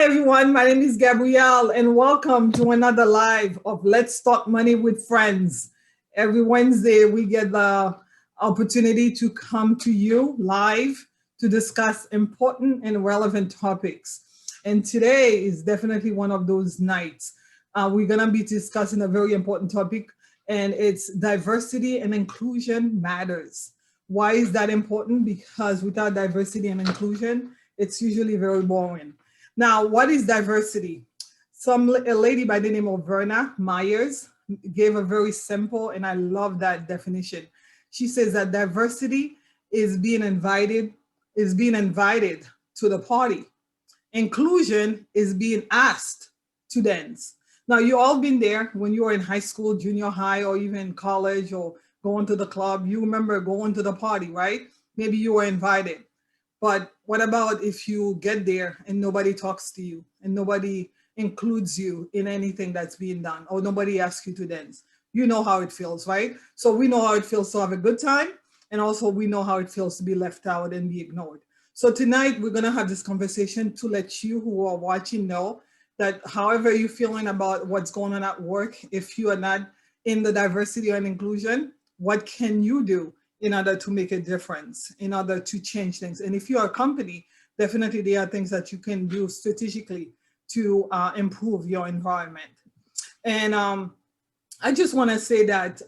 Everyone, my name is Gabrielle, and welcome to another live of Let's Talk Money with Friends. Every Wednesday, we get the opportunity to come to you live to discuss important and relevant topics. And today is definitely one of those nights. We're going to be discussing a very important topic, and it's diversity and inclusion matters. Why is that important? Because without diversity and inclusion, it's usually very boring. Now, what is diversity? A lady by the name of Verna Myers gave a very simple, and I love that definition. She says that diversity is being invited to the party. Inclusion is being asked to dance. Now, you all been there when you were in high school, junior high, or even college, or going to the club. You remember going to the party, right? Maybe you were invited. But what about if you get there and nobody talks to you and nobody includes you in anything that's being done, or nobody asks you to dance? You know how it feels, right? So we know how it feels to have a good time. And also we know how it feels to be left out and be ignored. So tonight we're going to have this conversation to let you who are watching know that however you're feeling about what's going on at work, if you are not in the diversity and inclusion, what can you do in order to make a difference, in order to change things? And if you're a company, definitely there are things that you can do strategically to improve your environment. And I just want to say that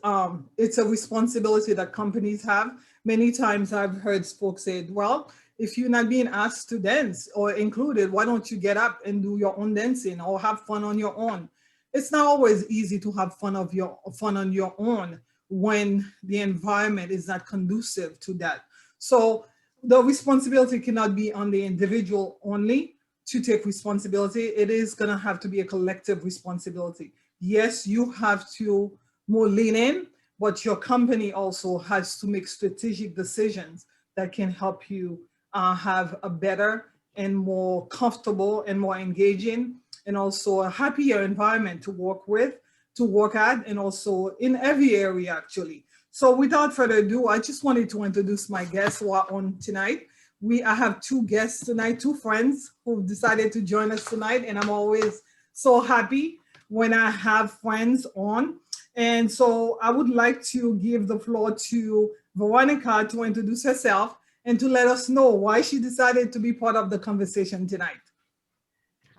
it's a responsibility that companies have. Many times I've heard folks say, well, if you're not being asked to dance or included, why don't you get up and do your own dancing or have fun on your own? It's not always easy to have fun on your own when the environment is not conducive to that. So the responsibility cannot be on the individual only to take responsibility. It is going to have to be a collective responsibility. Yes, you have to more lean in, but your company also has to make strategic decisions that can help you have a better and more comfortable and more engaging and also a happier environment to work with, to work at, and also in every area actually. So without further ado, I just wanted to introduce my guests who are on tonight. I have two guests tonight, two friends who've decided to join us tonight, and I'm always so happy when I have friends on. And so I would like to give the floor to Veronica to introduce herself and to let us know why she decided to be part of the conversation tonight.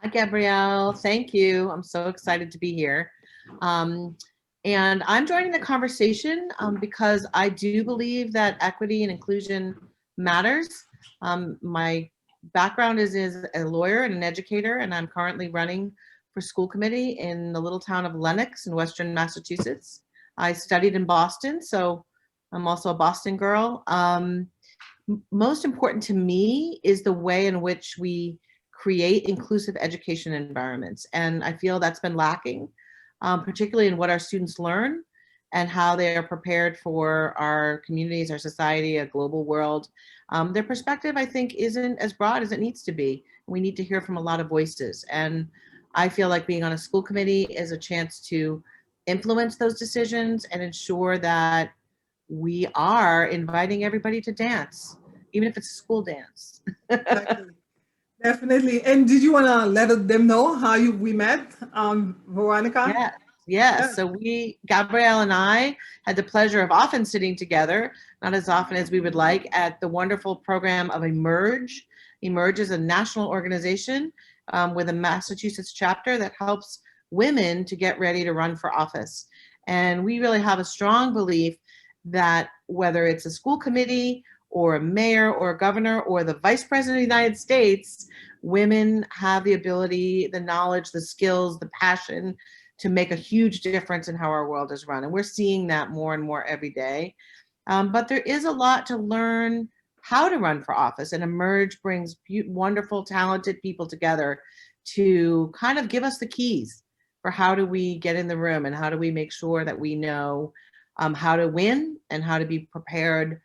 Hi, Gabrielle. Thank you. I'm so excited to be here. Um, and I'm joining the conversation because I do believe that equity and inclusion matters. My background is as a lawyer and an educator, and I'm currently running for school committee in the little town of Lenox in Western Massachusetts. I studied in Boston, so I'm also a Boston girl. Most important to me is the way in which we create inclusive education environments. And I feel that's been lacking, particularly in what our students learn and how they are prepared for our communities, our society, a global world. Their perspective, I think, isn't as broad as it needs to be. We need to hear from a lot of voices. And I feel like being on a school committee is a chance to influence those decisions and ensure that we are inviting everybody to dance, even if it's a school dance. Exactly. Definitely. And did you want to let them know how we met, Veronica? Yes, yes. Yeah. So Gabrielle and I had the pleasure of often sitting together, not as often as we would like, at the wonderful program of Emerge. Emerge is a national organization with a Massachusetts chapter that helps women to get ready to run for office. And we really have a strong belief that whether it's a school committee or a mayor or a governor or the vice president of the United States, women have the ability, the knowledge, the skills, the passion to make a huge difference in how our world is run. And we're seeing that more and more every day. But there is a lot to learn how to run for office, and Emerge brings wonderful, talented people together to kind of give us the keys for how do we get in the room and how do we make sure that we know how to win and how to be prepared.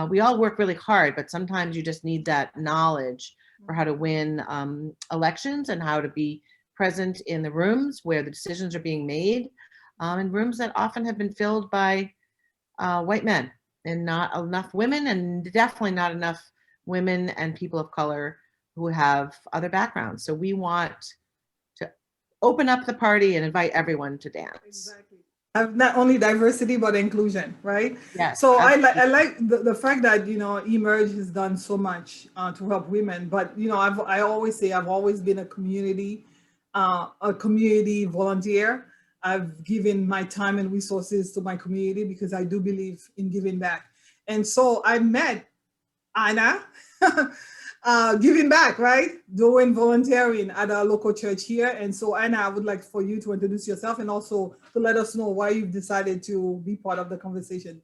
We all work really hard, but sometimes you just need that knowledge for how to win elections and how to be present in the rooms where the decisions are being made, in rooms that often have been filled by white men and not enough women, and definitely not enough women and people of color who have other backgrounds. So we want to open up the party and invite everyone to dance. Exactly. Have not only diversity but inclusion, right? Yes, So I absolutely. like the fact that Emerge has done so much to help women. But I always say I've always been a community volunteer. I've given my time and resources to my community because I do believe in giving back. And so I met Anna, giving back, right? Doing volunteering at a local church here. And so, Anna, I would like for you to introduce yourself and also to let us know why you've decided to be part of the conversation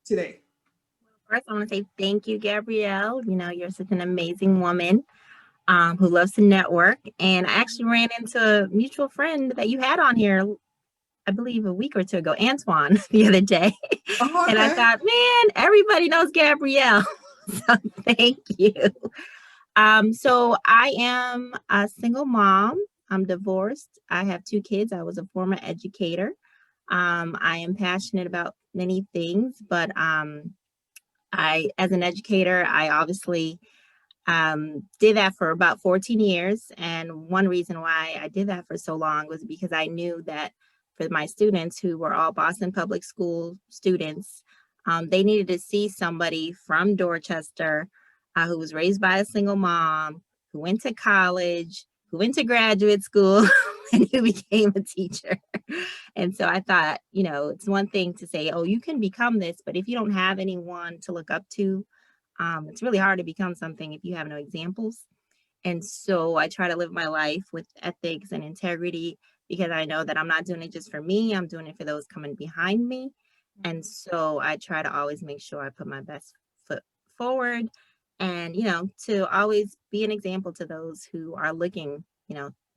today. First, I want to say thank you, Gabrielle. You know, you're such an amazing woman who loves to network. And I actually ran into a mutual friend that you had on here, I believe a week or two ago, Antoine, the other day. Oh, And I okay. thought, man, everybody knows Gabrielle. So thank you. So I am a single mom. I'm divorced. I have 2 kids. I was a former educator. I am passionate about many things, but as an educator, I obviously did that for about 14 years. And one reason why I did that for so long was because I knew that for my students who were all Boston Public School students, they needed to see somebody from Dorchester who was raised by a single mom, who went to college, who went to graduate school, and who became a teacher. And so I thought, it's one thing to say, oh, you can become this, but if you don't have anyone to look up to, it's really hard to become something if you have no examples. And so I try to live my life with ethics and integrity because I know that I'm not doing it just for me. I'm doing it for those coming behind me. And so I try to always make sure I put my best foot forward and, to always be an example to those who are looking,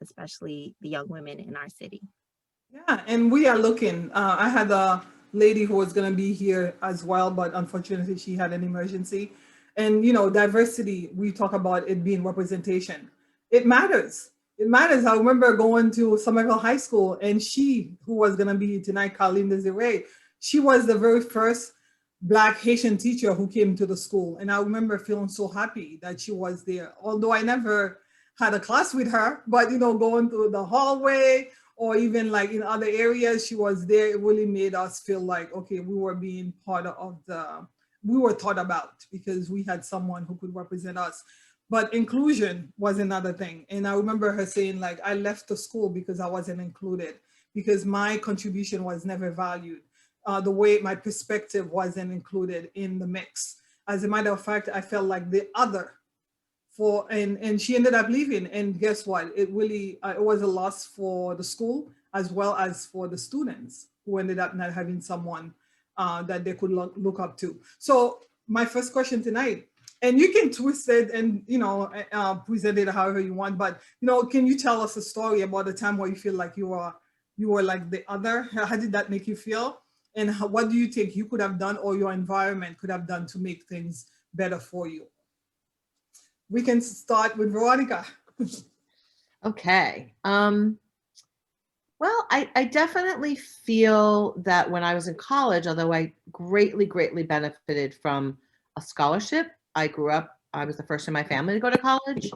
especially the young women in our city. Yeah, and we are looking. I had a lady who was going to be here as well, but unfortunately, she had an emergency. And diversity. We talk about it being representation. It matters. It matters. I remember going to Somerville High School, and she, who was going to be tonight, Colleen Desiree, she was the very first Black Haitian teacher who came to the school, and I remember feeling so happy that she was there. Although I never had a class with her, but going through the hallway or even like in other areas, she was there. It really made us feel like, okay, we were being part of we were thought about because we had someone who could represent us. But inclusion was another thing. And I remember her saying, like, I left the school because I wasn't included, because my contribution was never valued. The way my perspective wasn't included in the mix. As a matter of fact, I felt like the other and she ended up leaving, and guess what, it really it was a loss for the school as well as for the students who ended up not having someone that they could look up to. So my first question tonight, and you can twist it and present it however you want, but can you tell us a story about a time where you feel like you were like the other? How did that make you feel, and what do you think you could have done or your environment could have done to make things better for you? We can start with Veronica. Okay. Well, I definitely feel that when I was in college, although I greatly, greatly benefited from a scholarship, I was the first in my family to go to college.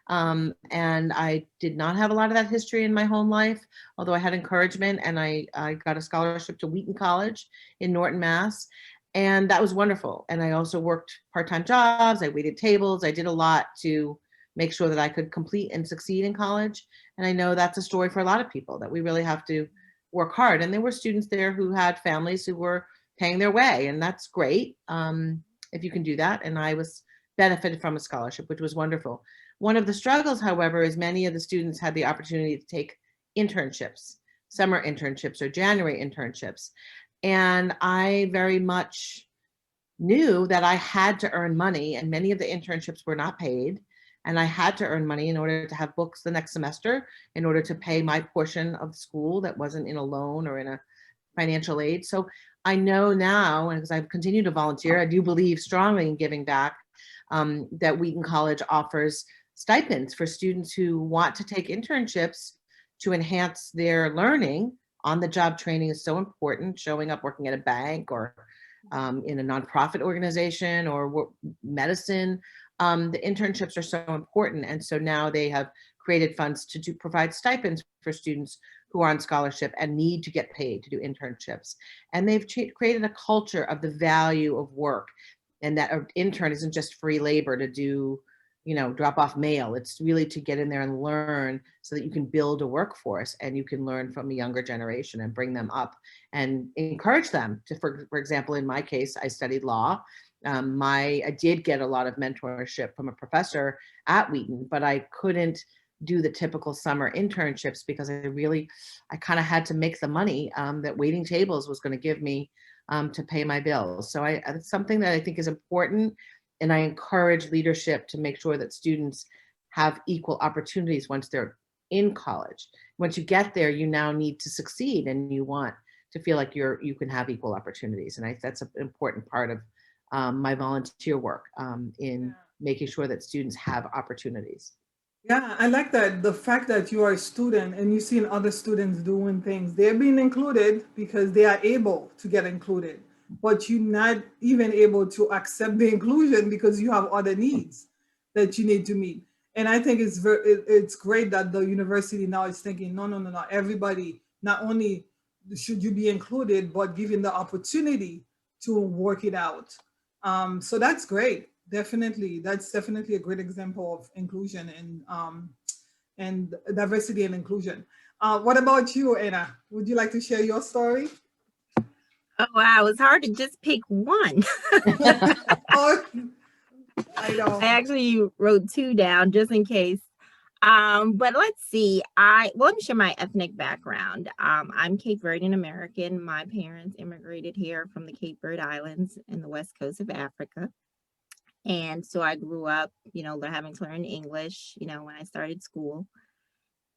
And I did not have a lot of that history in my home life, although I had encouragement, and I got a scholarship to Wheaton College in Norton, Mass. And that was wonderful. And I also worked part-time jobs. I waited tables. I did a lot to make sure that I could complete and succeed in college. And I know that's a story for a lot of people, that we really have to work hard. And there were students there who had families who were paying their way, and that's great if you can do that. And I was benefited from a scholarship, which was wonderful. One of the struggles, however, is many of the students had the opportunity to take internships, summer internships or January internships. And I very much knew that I had to earn money, and many of the internships were not paid. And I had to earn money in order to have books the next semester, in order to pay my portion of school that wasn't in a loan or in a financial aid. So I know now, and because I've continued to volunteer, I do believe strongly in giving back, that Wheaton College offers stipends for students who want to take internships to enhance their learning. On-the-job training is so important. Showing up working at a bank or in a nonprofit organization or medicine the internships are so important. And so now they have created funds to provide stipends for students who are on scholarship and need to get paid to do internships. And they've created a culture of the value of work, and that an intern isn't just free labor to do, drop off mail. It's really to get in there and learn so that you can build a workforce and you can learn from a younger generation and bring them up and encourage them to, for example, in my case, I studied law. I did get a lot of mentorship from a professor at Wheaton, but I couldn't do the typical summer internships because I kind of had to make the money that waiting tables was going to give me to pay my bills. So it's something that I think is important. And I encourage leadership to make sure that students have equal opportunities once they're in college. Once you get there, you now need to succeed and you want to feel like you can have equal opportunities. And that's an important part of my volunteer work in making sure that students have opportunities. Yeah, I like that. The fact that you are a student and you've seen other students doing things, they're being included because they are able to get included, but you're not even able to accept the inclusion because you have other needs that you need to meet. And I think it's great that the university now is thinking, no. Everybody, not only should you be included, but given the opportunity to work it out. So that's great. Definitely, that's definitely a great example of inclusion and diversity and inclusion. What about you, Anna? Would you like to share your story? Oh, wow. It's hard to just pick one. Oh, I know. I actually wrote two down just in case. But let's see. Let me share my ethnic background. I'm Cape Verdean American. My parents immigrated here from the Cape Verde Islands in the west coast of Africa. And so I grew up, having to learn English, when I started school.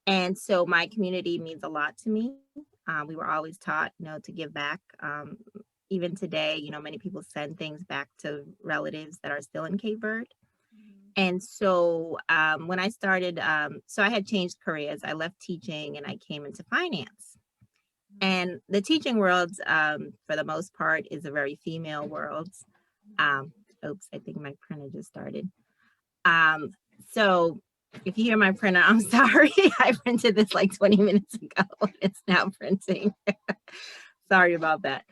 And so my community means a lot to me. We were always taught, to give back. Even today, many people send things back to relatives that are still in Cape Verde. And so when I started, so I had changed careers. I left teaching and I came into finance. And the teaching world, for the most part, is a very female world. Oops, I think my printer just started. So if you hear my printer, I'm sorry. I printed this like 20 minutes ago and it's now printing. Sorry about that.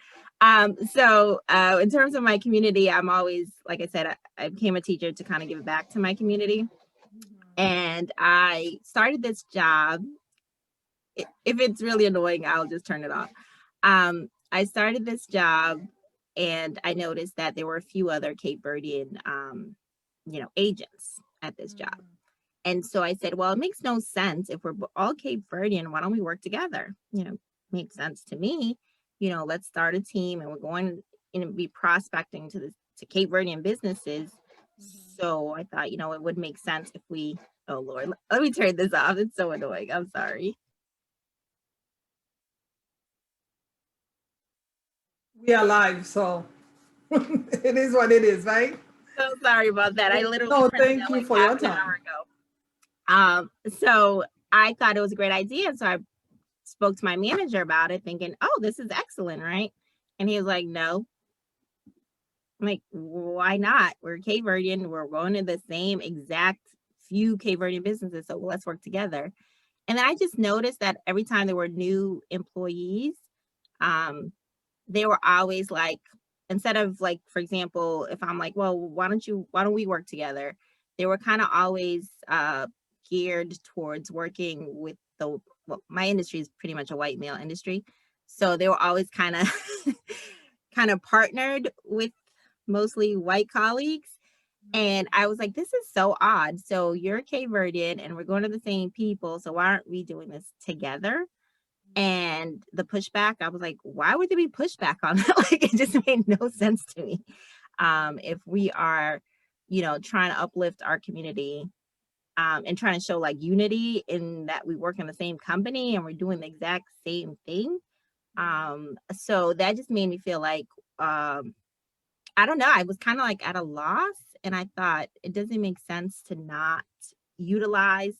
So in terms of my community, I'm always, like I said, I became a teacher to kind of give back to my community. And I started this job. If it's really annoying, I'll just turn it off. I started this job and I noticed that there were a few other Cape Verdean, agents at this job. And so I said, well, it makes no sense if we're all Cape Verdean, why don't we work together? Makes sense to me. Let's start a team and we're going to be prospecting to Cape Verdean businesses. So I thought, it would make sense if we, oh Lord, let me turn this off. It's so annoying. I'm sorry. We are live, so it is what it is, right? So sorry about that. I literally no, thank you for your time. So I thought it was a great idea. So I spoke to my manager about it thinking, oh, this is excellent, right? And he was like, no. I'm like, why not? We're Cape Verdean. We're going to the same exact few Cape Verdean businesses. So let's work together. And then I just noticed that every time there were new employees, they were always like, instead of like, for example, if I'm like, well, why don't we work together? They were kind of always geared towards working with my industry is pretty much a white male industry. So they were always kind of partnered with mostly white colleagues. And I was like, this is so odd. So you're Cape Verdean and we're going to the same people. So why aren't we doing this together? And the pushback, I was like, why would there be pushback on that? Like, it just made no sense to me. If we are, trying to uplift our community and trying to show like unity in that we work in the same company and we're doing the exact same thing. So that just made me feel like, I don't know, I was kind of like at a loss. And I thought it doesn't make sense to not utilize,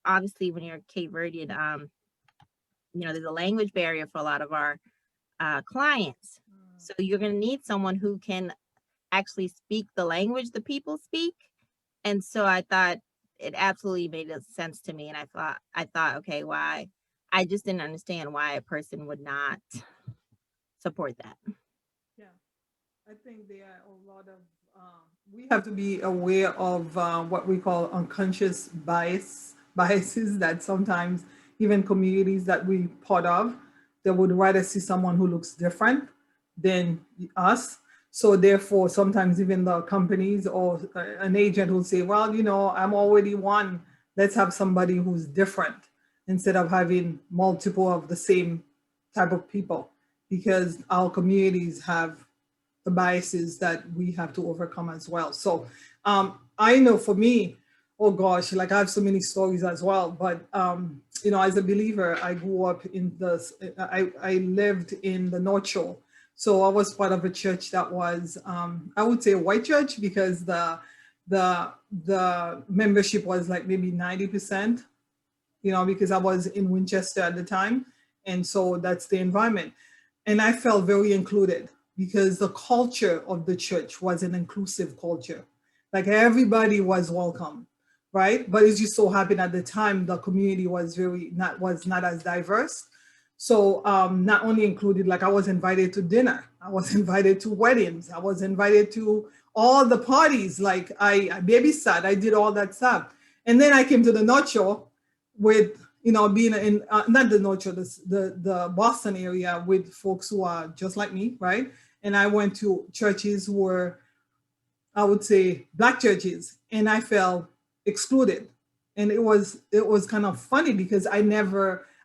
obviously when you're Cape Verdean, there's a language barrier for a lot of our clients. So you're going to need someone who can actually speak the language the people speak. And so I thought it absolutely made sense to me. And I thought, okay, why? I just didn't understand why a person would not support that. Yeah, I think there are a lot of, we have to be aware of what we call unconscious biases that sometimes even communities that we part of, they would rather see someone who looks different than us. So therefore, sometimes even the companies or an agent will say, well, I'm already one. Let's have somebody who's different instead of having multiple of the same type of people because our communities have the biases that we have to overcome as well. So I know for me, oh gosh, like I have so many stories as well. But as a believer, I grew up in I lived in the North Shore. So I was part of a church that was, I would say, a white church because the membership was like maybe 90%, because I was in Winchester at the time, and so that's the environment. And I felt very included because the culture of the church was an inclusive culture. Like everybody was welcome, right? But it just so happened at the time the community was not as diverse. So not only included, like I was invited to dinner, I was invited to weddings, I was invited to all the parties. Like I babysat, I did all that stuff. And then I came to the North Shore with being in not the North Shore, the Boston area with folks who are just like me, right? And I went to churches who were, I would say, Black churches, and I felt excluded. And it was kind of funny because I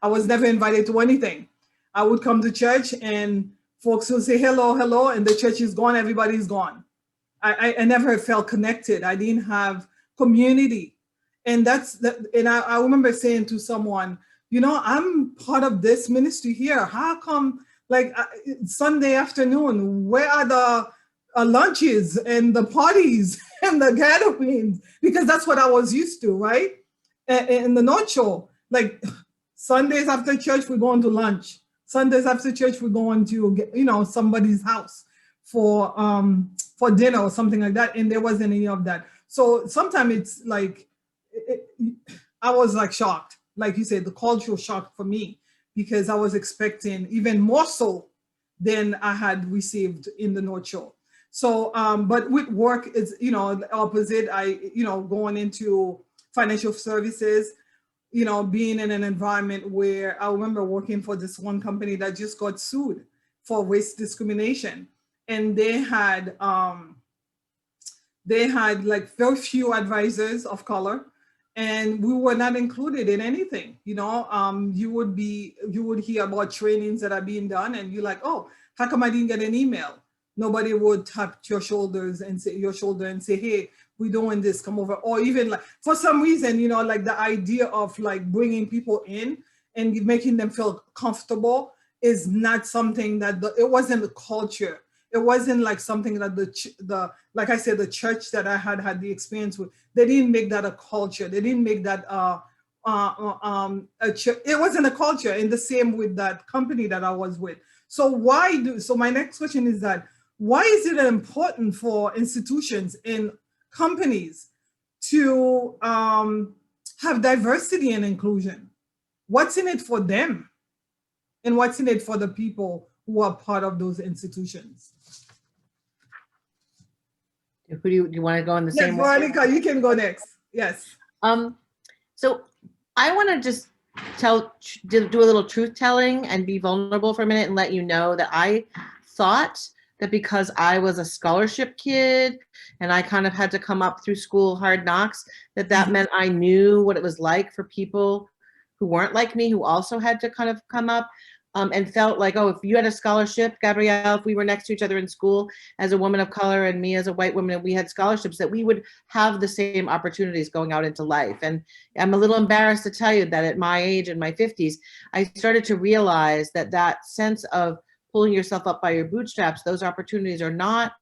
was never invited to anything. I would come to church and folks would say hello, hello, and the church is gone, everybody's gone. I never felt connected. I didn't have community. And I remember saying to someone, I'm part of this ministry here. How come, like, Sunday afternoon, where are the lunches and the parties and the gatherings? Because that's what I was used to, right? In the North Shore, like Sundays after church, we're going to lunch. Sundays after church, we're going to, somebody's house for dinner or something like that. And there wasn't any of that. So sometimes it's like, I was like shocked, like you said, the cultural shock for me, because I was expecting even more so than I had received in the North Shore. So, but with work, it's, the opposite. Going into financial services, being in an environment where I remember working for this one company that just got sued for race discrimination. And they had like very few advisors of color, and we were not included in anything. You would hear about trainings that are being done, and you're like, oh, how come I didn't get an email? Nobody would tap your shoulder and say, hey, we're doing this, come over. Or even like for some reason, like the idea of like bringing people in and making them feel comfortable is not something that it wasn't the culture. It wasn't like something that like I said, the church that I had the experience with, they didn't make that a culture. They didn't make that it wasn't a culture. And the same with that company that I was with. So my next question is that, why is it important for institutions and companies to have diversity and inclusion? What's in it for them? And what's in it for the people who are part of those institutions? Who do you want to go in the Yes, same Veronica, you can go next. Yes. So I want to just do a little truth telling and be vulnerable for a minute and let you know that I thought that because I was a scholarship kid and I kind of had to come up through school hard knocks, that meant I knew what it was like for people who weren't like me, who also had to kind of come up. And felt like, oh, if you had a scholarship, Gabrielle, if we were next to each other in school as a woman of color and me as a white woman, and we had scholarships, that we would have the same opportunities going out into life. And I'm a little embarrassed to tell you that at my age, in my 50s, I started to realize that sense of pulling yourself up by your bootstraps, those opportunities are not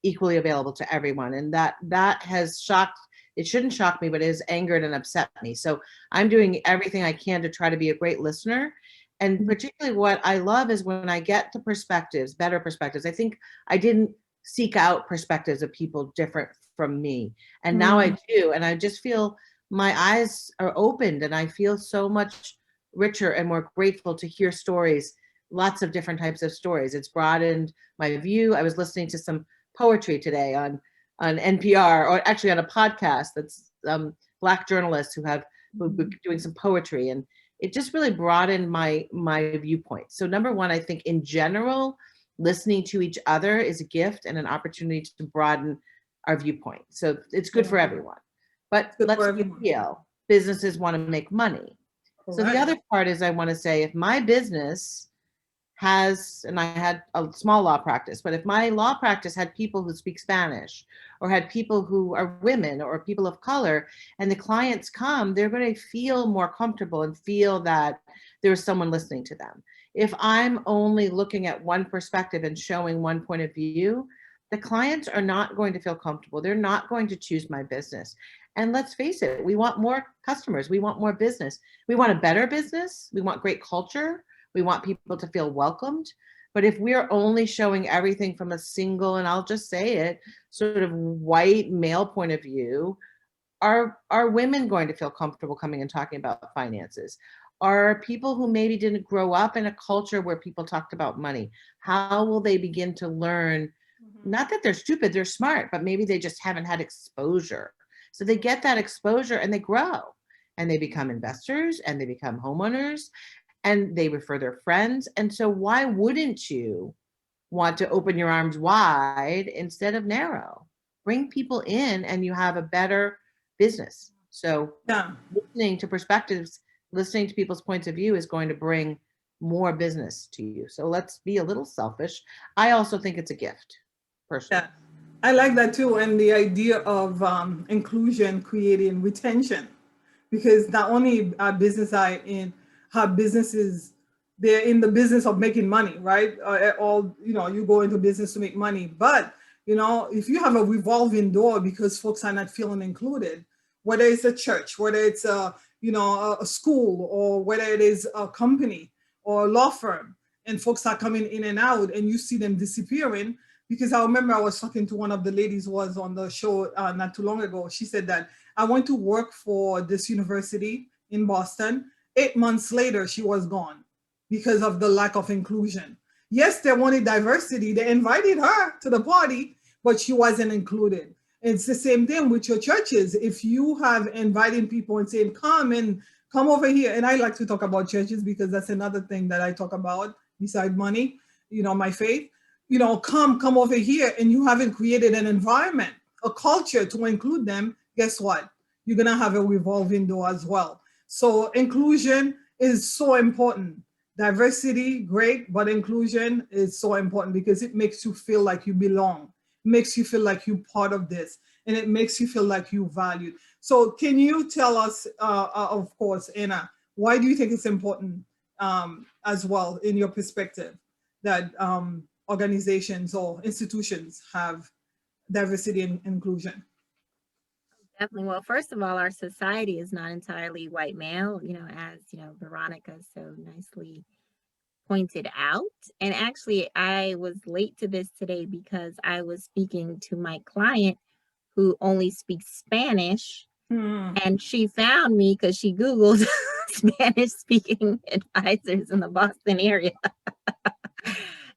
equally available to everyone. And that has shocked, it shouldn't shock me, but it has angered and upset me. So I'm doing everything I can to try to be a great listener. And particularly what I love is when I get the perspectives, better perspectives. I think I didn't seek out perspectives of people different from me. And now I do. And I just feel my eyes are opened and I feel so much richer and more grateful to hear stories, lots of different types of stories. It's broadened my view. I was listening to some poetry today on NPR, or actually on a podcast that's Black journalists who have been doing some poetry, and it just really broadened my viewpoint. So number one, I think in general, listening to each other is a gift and an opportunity to broaden our viewpoint. So it's good for everyone. But let's be real, businesses want to make money. Correct. So the other part is I want to say, if my business has, and I had a small law practice, but if my law practice had people who speak Spanish or had people who are women or people of color, and the clients come, they're going to feel more comfortable and feel that there's someone listening to them. If I'm only looking at one perspective and showing one point of view, the clients are not going to feel comfortable. They're not going to choose my business. And let's face it, we want more customers. We want more business. We want a better business. We want great culture. We want people to feel welcomed. But if we're only showing everything from a single, and I'll just say it, sort of white male point of view, are women going to feel comfortable coming and talking about finances? Are people who maybe didn't grow up in a culture where people talked about money, how will they begin to learn? Not that they're stupid, they're smart, but maybe they just haven't had exposure. So they get that exposure and they grow and they become investors and they become homeowners and they refer their friends. And so why wouldn't you want to open your arms wide instead of narrow? Bring people in and you have a better business. So listening to perspectives, listening to people's points of view is going to bring more business to you. So let's be a little selfish. I also think it's a gift, personally. Yeah, I like that too. And the idea of inclusion, creating retention, because not only are businesses, they're in the business of making money, right? You go into business to make money, but if you have a revolving door because folks are not feeling included, whether it's a church, whether it's a school, or whether it is a company or a law firm, and folks are coming in and out and you see them disappearing. Because I remember I was talking to one of the ladies who was on the show not too long ago. She said that I went to work for this university in Boston. 8 months later, she was gone because of the lack of inclusion. Yes, they wanted diversity. They invited her to the party, but she wasn't included. It's the same thing with your churches. If you have inviting people and saying, come over here. And I like to talk about churches because that's another thing that I talk about beside money, my faith. Come over here, and you haven't created an environment, a culture to include them, guess what? You're going to have a revolving door as well. So inclusion is so important. Diversity, great, but inclusion is so important because it makes you feel like you belong. It makes you feel like you're part of this, and it makes you feel like you're valued. So can you tell us, of course, Anna, why do you think it's important as well, in your perspective, that organizations or institutions have diversity and inclusion? Definitely. Well, first of all, our society is not entirely white male, as Veronica so nicely pointed out. And actually, I was late to this today because I was speaking to my client who only speaks Spanish, and she found me because she Googled Spanish speaking advisors in the Boston area.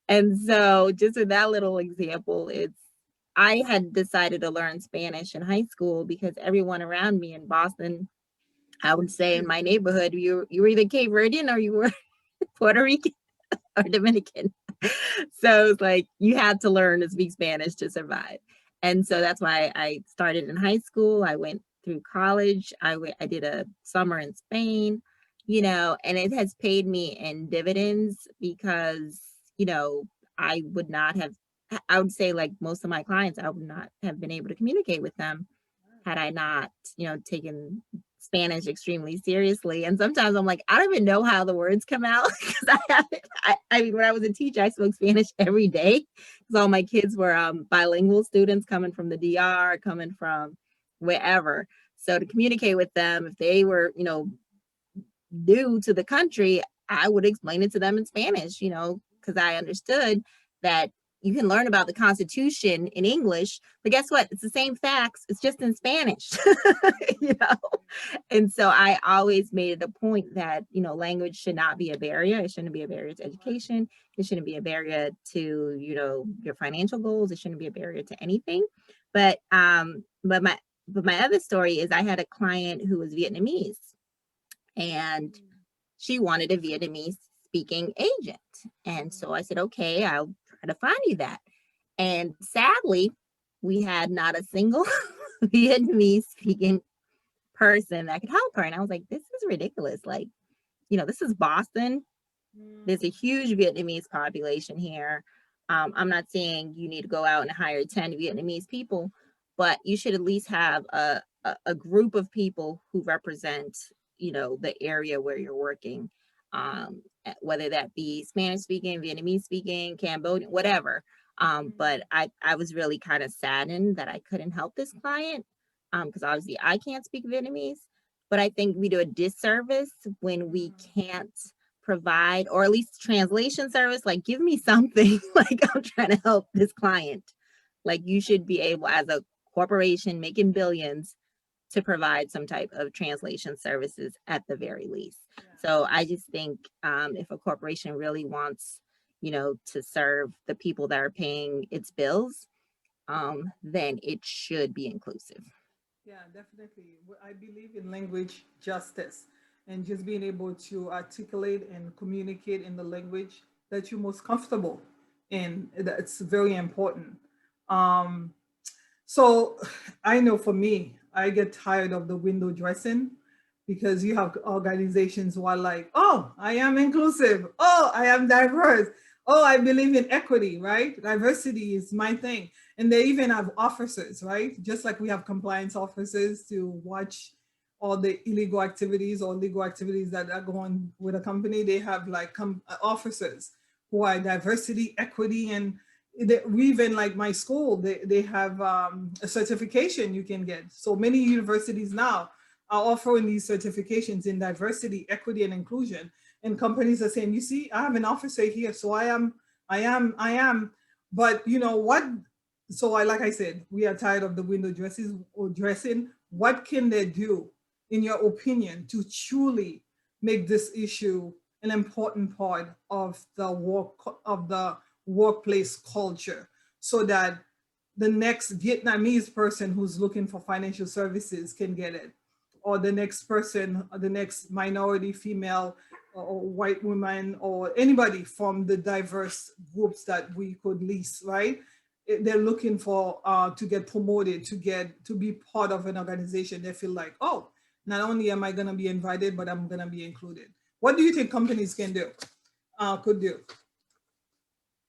And so just with that little example, I had decided to learn Spanish in high school because everyone around me in Boston, I would say in my neighborhood, you were either Cape Verdean or you were Puerto Rican or Dominican. So it's like you had to learn to speak Spanish to survive. And so that's why I started in high school. I went through college. I did a summer in Spain, and it has paid me in dividends because I would say, like most of my clients, I would not have been able to communicate with them had I not, taken Spanish extremely seriously. And sometimes I'm like, I don't even know how the words come out because I mean, when I was a teacher, I spoke Spanish every day because all my kids were bilingual students coming from the DR, coming from wherever. So to communicate with them, if they were, new to the country, I would explain it to them in Spanish, because I understood that you can learn about the Constitution in English, but guess what? It's the same facts. It's just in Spanish, you know? And so I always made it a point that, you know, language should not be a barrier. It shouldn't be a barrier to education. It shouldn't be a barrier to, you know, your financial goals. It shouldn't be a barrier to anything. But my other story is I had a client who was Vietnamese, and she wanted a Vietnamese speaking agent. And so I said, okay, I'll try to find you that. And sadly, we had not a single Vietnamese speaking person that could help her. And I was like, this is ridiculous. Like, you know, this is Boston. There's a huge Vietnamese population here. I'm not saying you need to go out and hire 10 Vietnamese people, but you should at least have a group of people who represent, you know, the area where you're working, whether that be Spanish speaking, Vietnamese speaking, Cambodian, whatever. But I was really kind of saddened that I couldn't help this client, because obviously I can't speak Vietnamese, but I think we do a disservice when we can't provide, or at least translation service. Like, give me something. Like, I'm trying to help this client. Like, you should be able, as a corporation making billions, to provide some type of translation services at the very least. So I just think if a corporation really wants, you know, to serve the people that are paying its bills, then it should be inclusive. Yeah, definitely. I believe in language justice and just being able to articulate and communicate in the language that you're most comfortable in. That's very important. So I know for me, I get tired of the window dressing, because you have organizations who are like, oh, I am inclusive. Oh, I am diverse. Oh, I believe in equity, right? Diversity is my thing. And they even have officers, right? Just like we have compliance officers to watch all the illegal activities or legal activities that are going with a company. They have like officers who are diversity, equity, and we even, like my school, they have a certification you can get. So many universities now are offering these certifications in diversity, equity, and inclusion. And companies are saying, you see, I have an officer here, so I am. But you know what? So like I said, we are tired of the window dresses or dressing. What can they do, in your opinion, to truly make this issue an important part of the workplace culture, so that the next Vietnamese person who's looking for financial services can get it, or the next person, or the next minority, female or white woman, or anybody from the diverse groups that we could list, right? They're looking for to get promoted, to be part of an organization. They feel like, oh, not only am I going to be invited, but I'm going to be included. What do you think companies could do?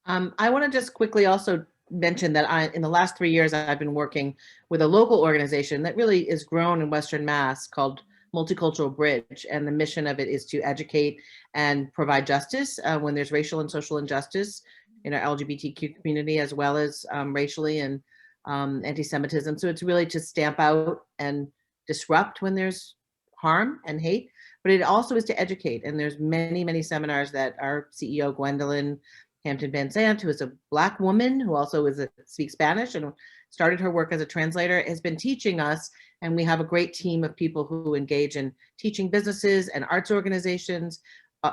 I want to just quickly also mention that in the last 3 years, I've been working with a local organization that really is grown in Western Mass called Multicultural Bridge. And the mission of it is to educate and provide justice when there's racial and social injustice in our LGBTQ community, as well as racially and anti-Semitism. So it's really to stamp out and disrupt when there's harm and hate, but it also is to educate. And there's many, many seminars that our CEO, Gwendolyn Hampton Van Zandt, who is a Black woman who also speaks Spanish and started her work as a translator, has been teaching us. And we have a great team of people who engage in teaching businesses and arts organizations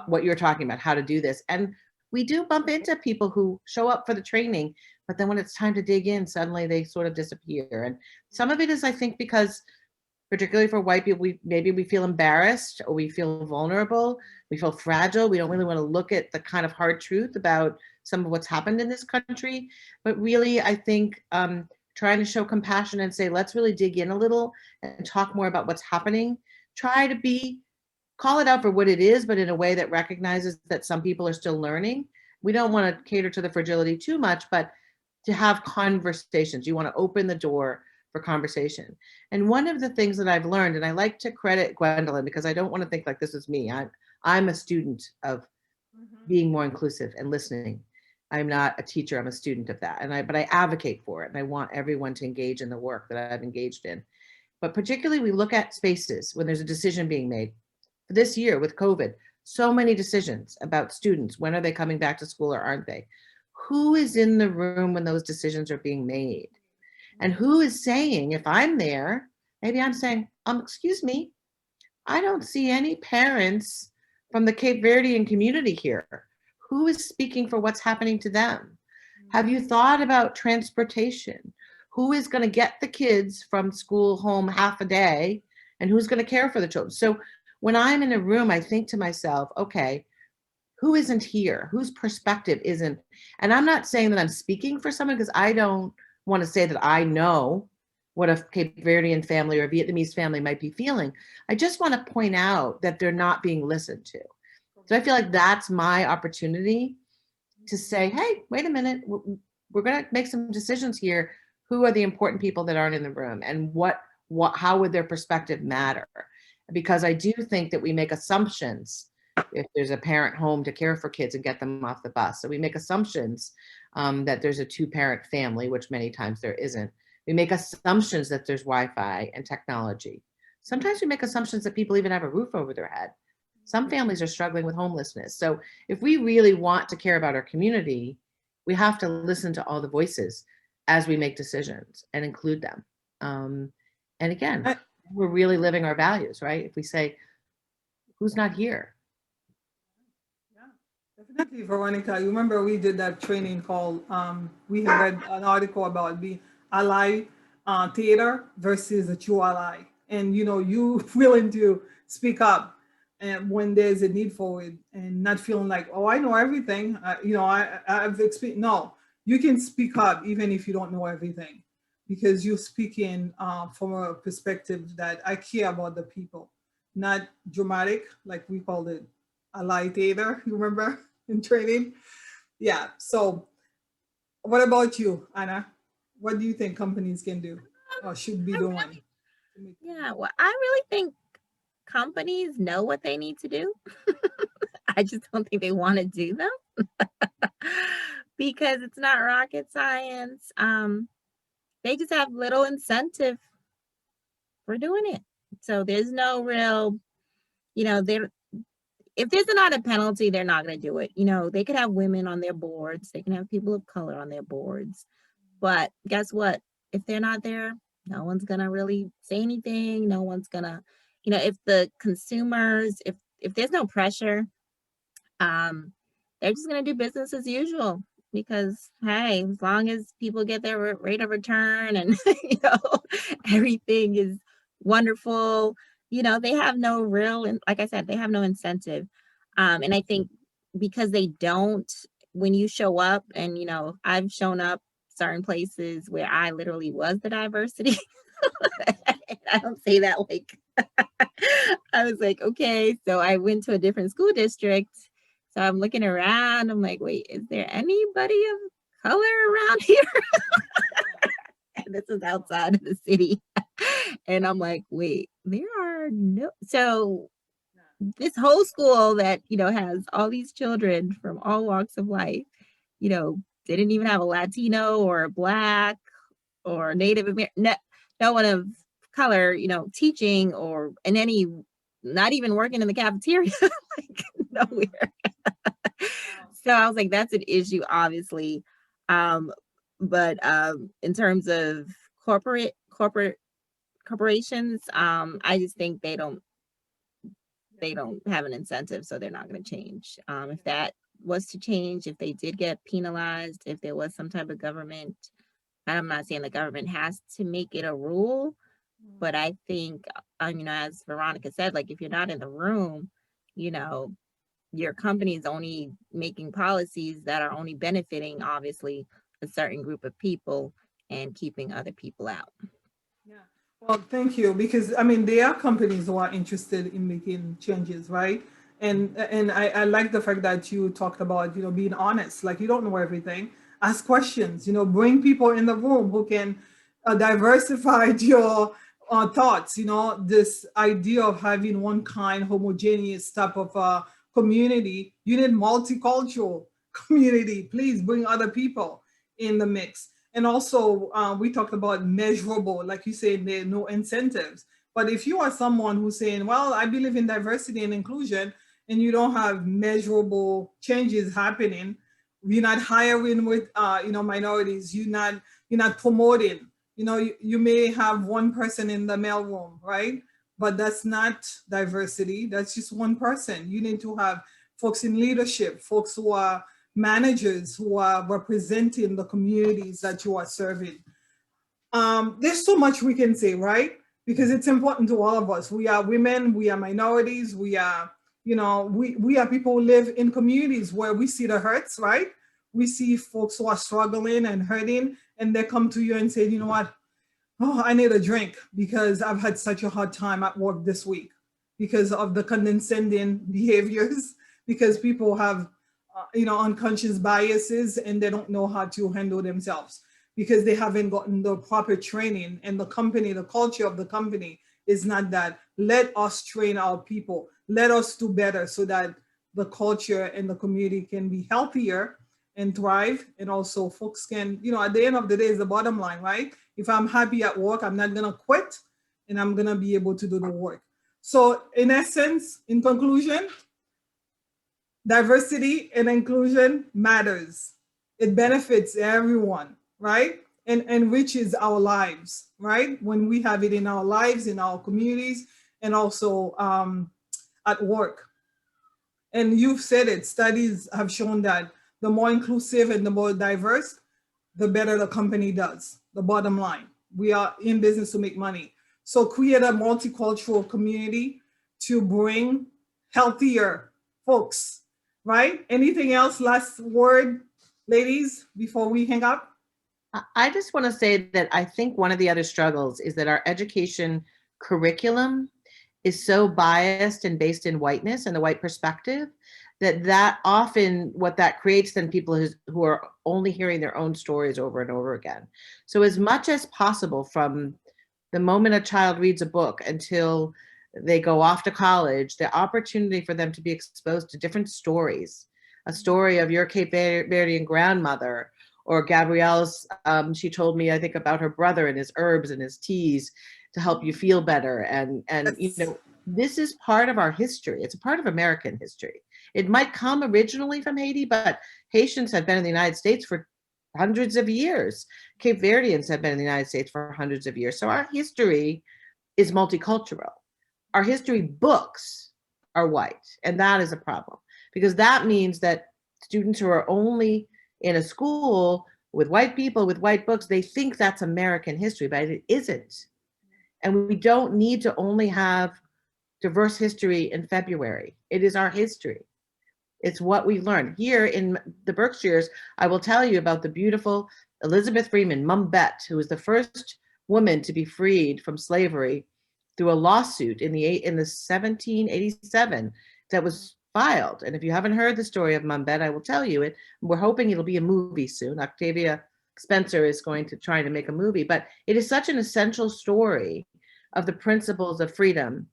what you're talking about, how to do this. And we do bump into people who show up for the training, but then when it's time to dig in, suddenly they sort of disappear. And some of it is, I think, because particularly for white people, maybe we feel embarrassed, or we feel vulnerable, we feel fragile. We don't really want to look at the kind of hard truth about some of what's happened in this country. But really, I think trying to show compassion and say, let's really dig in a little and talk more about what's happening. Try to call it out for what it is, but in a way that recognizes that some people are still learning. We don't want to cater to the fragility too much, but to have conversations. You want to open the door for conversation. And one of the things that I've learned, and I like to credit Gwendolyn, because I don't want to think like this is me. I'm a student of being more inclusive and listening. I'm not a teacher, I'm a student of that. But I advocate for it, and I want everyone to engage in the work that I've engaged in. But particularly we look at spaces when there's a decision being made. This year with COVID, so many decisions about students. When are they coming back to school or aren't they? who is in the room when those decisions are being made? And who is saying, if I'm there, maybe I'm saying, excuse me, I don't see any parents from the Cape Verdean community here. Who is speaking for what's happening to them? Have you thought about transportation? Who is going to get the kids from school home half a day, and who's going to care for the children? So when I'm in a room, I think to myself, okay, who isn't here? Whose perspective isn't? And I'm not saying that I'm speaking for someone, because I don't want to say that I know what a Cape Verdean family or a Vietnamese family might be feeling. I just want to point out that they're not being listened to. So I feel like that's my opportunity to say, hey, wait a minute, we're going to make some decisions here. Who are the important people that aren't in the room, and how would their perspective matter? Because I do think that we make assumptions if there's a parent home to care for kids and get them off the bus. So we make assumptions that there's a 2-parent family, which many times there isn't. We make assumptions that there's Wi-Fi and technology. Sometimes we make assumptions that people even have a roof over their head. Some families are struggling with homelessness. So if we really want to care about our community, we have to listen to all the voices as we make decisions and include them. And again, we're really living our values, right? If we say, who's not here? Yeah, definitely, Veronica. You remember we did that training called, we had read an article about the ally theater versus a true ally. And, you know, you willing to speak up and when there's a need for it, and not feeling like, oh, I know everything. You know, I've experienced. No, you can speak up even if you don't know everything, because you're speaking from a perspective that I care about the people, not dramatic, like we called it ally theater. You remember in training? Yeah. So what about you, Anna? What do you think companies can do or should be doing? Yeah, well, I really think companies know what they need to do. I just don't think they want to do them because it's not rocket science. They just have little incentive for doing it. So there's no real, you know, if there's not a penalty, they're not going to do it. You know, they could have women on their boards, they can have people of color on their boards. But guess what? If they're not there, no one's going to really say anything. No one's going to, you know, if the consumers, if there's no pressure, they're just going to do business as usual, because hey, as long as people get their rate of return and you know everything is wonderful, you know, they have no real, and like I said, they have no incentive. And I think because they don't, when you show up, and you know, I've shown up certain places where I literally was the diversity. I don't say that like I was like, okay, so I went to a different school district. So I'm looking around, I'm like, wait, is there anybody of color around here? And this is outside of the city. And I'm like, wait, there are no. So this whole school that, you know, has all these children from all walks of life, you know, they didn't even have a Latino or a Black or Native American, no one of color, you know, teaching or in any, not even working in the cafeteria, like nowhere. So I was like, that's an issue, obviously. But in terms of corporations, I just think they don't have an incentive, so they're not going to change. If that was to change, if they did get penalized, if there was some type of government, and I'm not saying the government has to make it a rule, but I think, you know, as Veronica said, like if you're not in the room, you know, your company is only making policies that are only benefiting, obviously, a certain group of people and keeping other people out. Yeah. Well, thank you. Because I mean, there are companies who are interested in making changes, right? And I like the fact that you talked about, you know, being honest. Like you don't know everything. Ask questions. You know, bring people in the room who can diversify your thoughts. You know, this idea of having one kind, homogeneous type of community. You need multicultural community. Please bring other people in the mix. And also, we talked about measurable, like you said, there are no incentives. But if you are someone who's saying, well, I believe in diversity and inclusion, and you don't have measurable changes happening, You're not hiring with, minorities. You're not promoting. You may have one person in the mailroom, right? But that's not diversity. That's just one person. You need to have folks in leadership, folks who are managers, who are representing the communities that you are serving. There's so much we can say, right? Because it's important to all of us. We are women, we are minorities, we are, we are people who live in communities where we see the hurts, right? We see folks who are struggling and hurting, and they come to you and say, you know what? Oh, I need a drink because I've had such a hard time at work this week because of the condescending behaviors, because people have, unconscious biases and they don't know how to handle themselves because they haven't gotten the proper training, and the culture of the company is not that. Let us train our people. Let us do better so that the culture and the community can be healthier and thrive. And also folks can, at the end of the day is the bottom line, right? If I'm happy at work, I'm not gonna quit and I'm gonna be able to do the work. So in essence, in conclusion, diversity and inclusion matters. It benefits everyone, right? And enriches our lives, right? When we have it in our lives, in our communities, and also at work. And you've said it, studies have shown that the more inclusive and the more diverse, the better the company does. The bottom line, we are in business to make money. So create a multicultural community to bring healthier folks, right? Anything else? Last word, ladies, before we hang up? I just want to say that I think one of the other struggles is that our education curriculum is so biased and based in whiteness and the white perspective that often what that creates then people who are only hearing their own stories over and over again. So as much as possible, from the moment a child reads a book until they go off to college, the opportunity for them to be exposed to different stories, a story of your Cape Verdean grandmother, or Gabrielle's, she told me, I think, about her brother and his herbs and his teas to help you feel better. And this is part of our history. It's a part of American history. It might come originally from Haiti, but Haitians have been in the United States for hundreds of years. Cape Verdeans have been in the United States for hundreds of years. So our history is multicultural. Our history books are white, and that is a problem, because that means that students who are only in a school with white people, with white books, they think that's American history, but it isn't. And we don't need to only have diverse history in February. It is our history. It's what we learned. Here in the Berkshires, I will tell you about the beautiful Elizabeth Freeman, Mum Bet, who was the first woman to be freed from slavery through a lawsuit in the 1787 that was filed. And if you haven't heard the story of Mum Bet, I will tell you it. We're hoping it'll be a movie soon. Octavia Spencer is going to try to make a movie, but it is such an essential story of the principles of freedom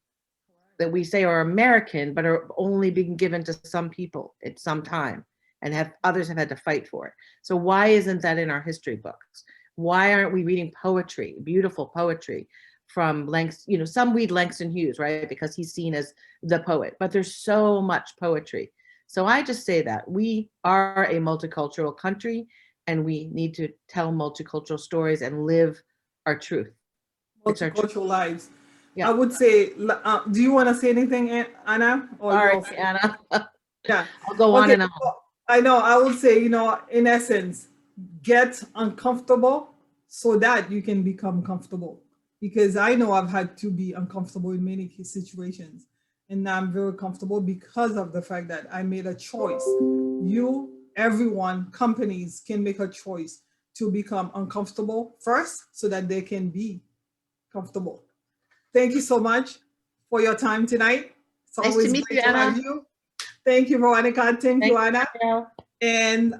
that we say are American, but are only being given to some people at some time, and others have had to fight for it. So why isn't that in our history books? Why aren't we reading poetry, beautiful poetry from Langston, some read Langston Hughes, right? Because he's seen as the poet, but there's so much poetry. So I just say that we are a multicultural country, and we need to tell multicultural stories and live our truth. Multicultural lives. Yeah. I would say, do you want to say anything, Anna? All right, Anna. Yeah. I'll go on and on. I know. I would say, in essence, get uncomfortable so that you can become comfortable. Because I know I've had to be uncomfortable in many situations. And now I'm very comfortable because of the fact that I made a choice. You, everyone, companies can make a choice to become uncomfortable first so that they can be comfortable. Thank you so much for your time tonight. It's nice always to meet great you, to have Anna. you. Thank you, Veronica. Thank you, Anna. You. And